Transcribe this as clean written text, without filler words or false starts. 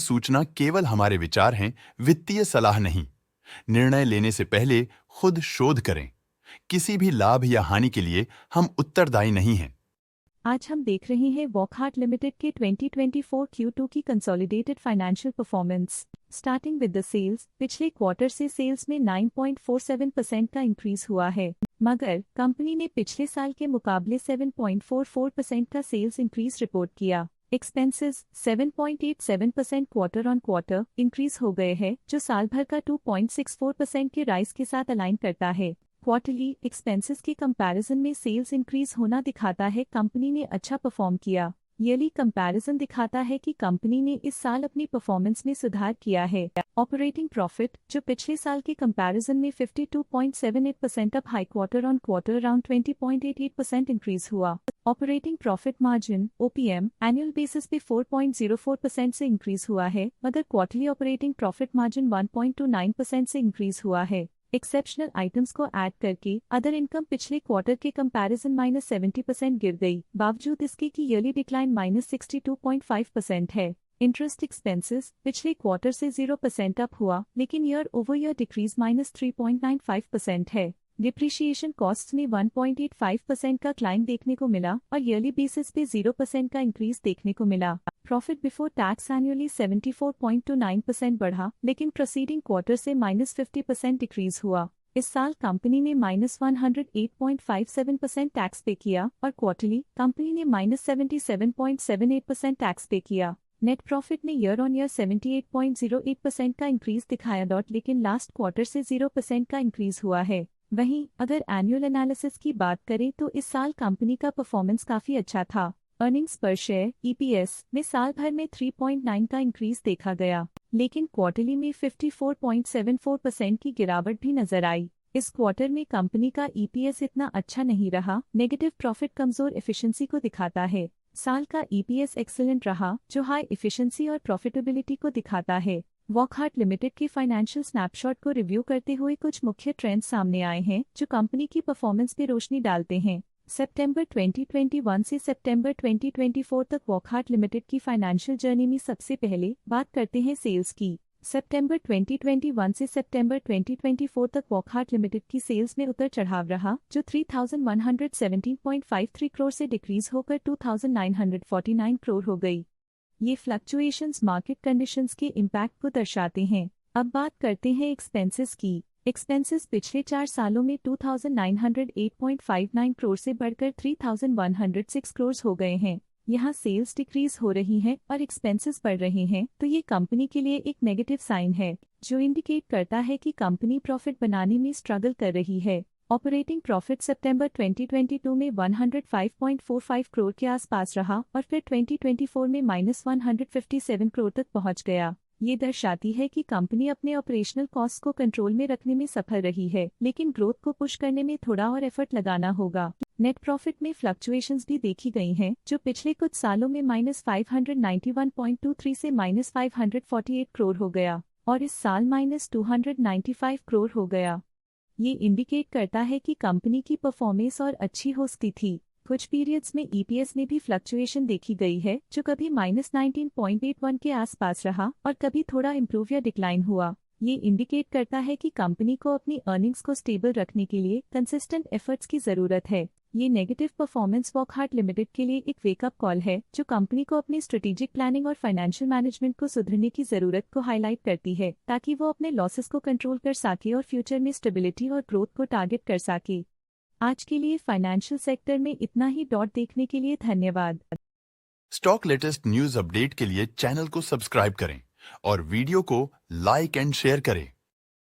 सूचना केवल हमारे विचार हैं, वित्तीय सलाह नहीं। निर्णय लेने से पहले खुद शोध करें। किसी भी लाभ या हानि के लिए हम उत्तरदायी नहीं हैं। आज हम देख रहे हैं वॉकहार्ट लिमिटेड के 2024 Q2 की consolidated financial performance. Starting with the sales, पिछले क्वार्टर से सेल्स में 9.47% का इंक्रीज हुआ है, मगर कंपनी ने पिछले साल के मुकाबले 7.44% का सेल्स इंक्रीज रिपोर्ट किया। Expenses 7.87% quarter on quarter increase हो गए हैं, जो साल भर का 2.64% के राइज के साथ अलाइन करता है। क्वार्टरली एक्सपेंसेस के कंपैरिजन में सेल्स इंक्रीज होना दिखाता है कंपनी ने अच्छा परफॉर्म किया। ईयरली कंपैरिजन दिखाता है कि कंपनी ने इस साल अपनी परफॉर्मेंस में सुधार किया है। ऑपरेटिंग प्रॉफिट, जो पिछले साल के कंपैरिजन में 52.78% up high quarter on quarter around 20.88% increase हुआ। Operating profit margin OPM annual basis पे 4.04% से इंक्रीज हुआ है, मगर क्वार्टरली ऑपरेटिंग प्रॉफिट मार्जिन 1.29% से इंक्रीज हुआ है। एक्सेप्शनल आइटम्स को ऐड करके अदर इनकम पिछले क्वार्टर के कंपैरिजन -70% गिर गई, बावजूद इसके कि ईयरली डिक्लाइन -62.5% है। इंटरेस्ट एक्सपेंसेस पिछले क्वार्टर से 0% अप हुआ, लेकिन ईयर ओवर ईयर डिक्रीज -3.95% है। डिप्रिशिएशन कॉस्ट्स में 1.85% का क्लाइम देखने को मिला और ईयरली बेसिस पे 0% का इंक्रीज देखने को मिला। प्रॉफिट बिफोर टैक्स एनुअली 74.29% बढ़ा, लेकिन प्रोसीडिंग क्वार्टर से -50% डिक्रीज हुआ। इस साल कंपनी ने -108.57% टैक्स पे किया और क्वार्टरली कंपनी ने -77.78% टैक्स पे किया। नेट प्रॉफिट ने ईयर ऑन ईयर 78.08% का इंक्रीज दिखाया, लेकिन लास्ट क्वार्टर से 0% का इंक्रीज हुआ है। वहीं अगर एनुअल एनालिसिस की बात करें तो इस साल कंपनी का परफॉर्मेंस काफी अच्छा था। अर्निंग्स पर शेयर EPS में साल भर में 3.9 का इंक्रीज देखा गया, लेकिन क्वार्टरली में 54.74% की गिरावट भी नजर आई। इस क्वार्टर में कंपनी का EPS इतना अच्छा नहीं रहा। नेगेटिव प्रॉफिट कमजोर एफिशिएंसी को दिखाता है। साल का EPS एक्सीलेंट रहा, जो हाई एफिशिएंसी और प्रॉफिटेबिलिटी को दिखाता है। वॉकहार्ट लिमिटेड के फाइनेंशियल स्नैपशॉट को रिव्यू करते हुए कुछ मुख्य ट्रेंड्स सामने आए हैं, जो कंपनी की परफॉर्मेंस पे रोशनी डालते हैं। सितंबर 2021 से सितंबर 2024 तक वॉकहार्ट लिमिटेड की फाइनेंशियल जर्नी में सबसे पहले बात करते हैं सेल्स की। सितंबर 2021 से सितंबर 2024 तक वॉकहार्ट लिमिटेड की सेल्स में उतर चढ़ाव रहा, जो 3117.53 करोड़ से डिक्रीज होकर 2949 करोड़ हो गई। ये फ्लक्चुएशंस मार्केट कंडीशंस के इम्पैक्ट को दर्शाते हैं। अब बात करते हैं एक्सपेंसेस की। एक्सपेंसेस पिछले 4 सालों में 2908.59 करोड़ से बढ़कर 3106 करोड़ हो गए हैं। यहाँ सेल्स डिक्रीज हो रही हैं और एक्सपेंसेस बढ़ रहे हैं, तो ये कंपनी के लिए एक नेगेटिव साइन है, जो इंडिकेट करता है कि कंपनी प्रॉफिट बनाने में स्ट्रगल कर रही है। ऑपरेटिंग प्रॉफिट सितंबर 2022 में 105.45 करोड़ के आसपास रहा और फिर 2024 में -157 करोड़ तक पहुंच गया। ये दर्शाती है कि कंपनी अपने ऑपरेशनल कॉस्ट को कंट्रोल में रखने में सफल रही है, लेकिन ग्रोथ को पुश करने में थोड़ा और एफर्ट लगाना होगा। नेट प्रॉफिट में फ्लक्चुएशंस भी देखी गई हैं, जो पिछले कुछ सालों में -591.23 से -548 करोड़ हो गया और इस साल -295 करोड़ हो गया। ये इंडिकेट करता है कि कंपनी की परफॉर्मेंस और अच्छी हो सकती थी। कुछ पीरियड्स में EPS में भी फ्लक्चुएशन देखी गई है, जो कभी -19.81 के आसपास रहा और कभी थोड़ा इम्प्रूव या डिक्लाइन हुआ। ये इंडिकेट करता है कि कंपनी को अपनी अर्निंग्स को स्टेबल रखने के लिए कंसिस्टेंट एफर्ट्स की जरूरत है। ये नेगेटिव परफॉर्मेंस वॉकहार्ट लिमिटेड के लिए एक वेकअप कॉल है, जो कंपनी को अपनी स्ट्रेटेजिक प्लानिंग और फाइनेंशियल मैनेजमेंट को सुधरने की जरूरत को हाईलाइट करती है, ताकि वो अपने लॉसेस को कंट्रोल कर सके और फ्यूचर में स्टेबिलिटी और ग्रोथ को टारगेट कर सके। आज के लिए फाइनेंशियल सेक्टर में इतना ही। देखने के लिए धन्यवाद। स्टॉक लेटेस्ट न्यूज अपडेट के लिए चैनल को सब्सक्राइब करें और वीडियो को लाइक एंड शेयर करें।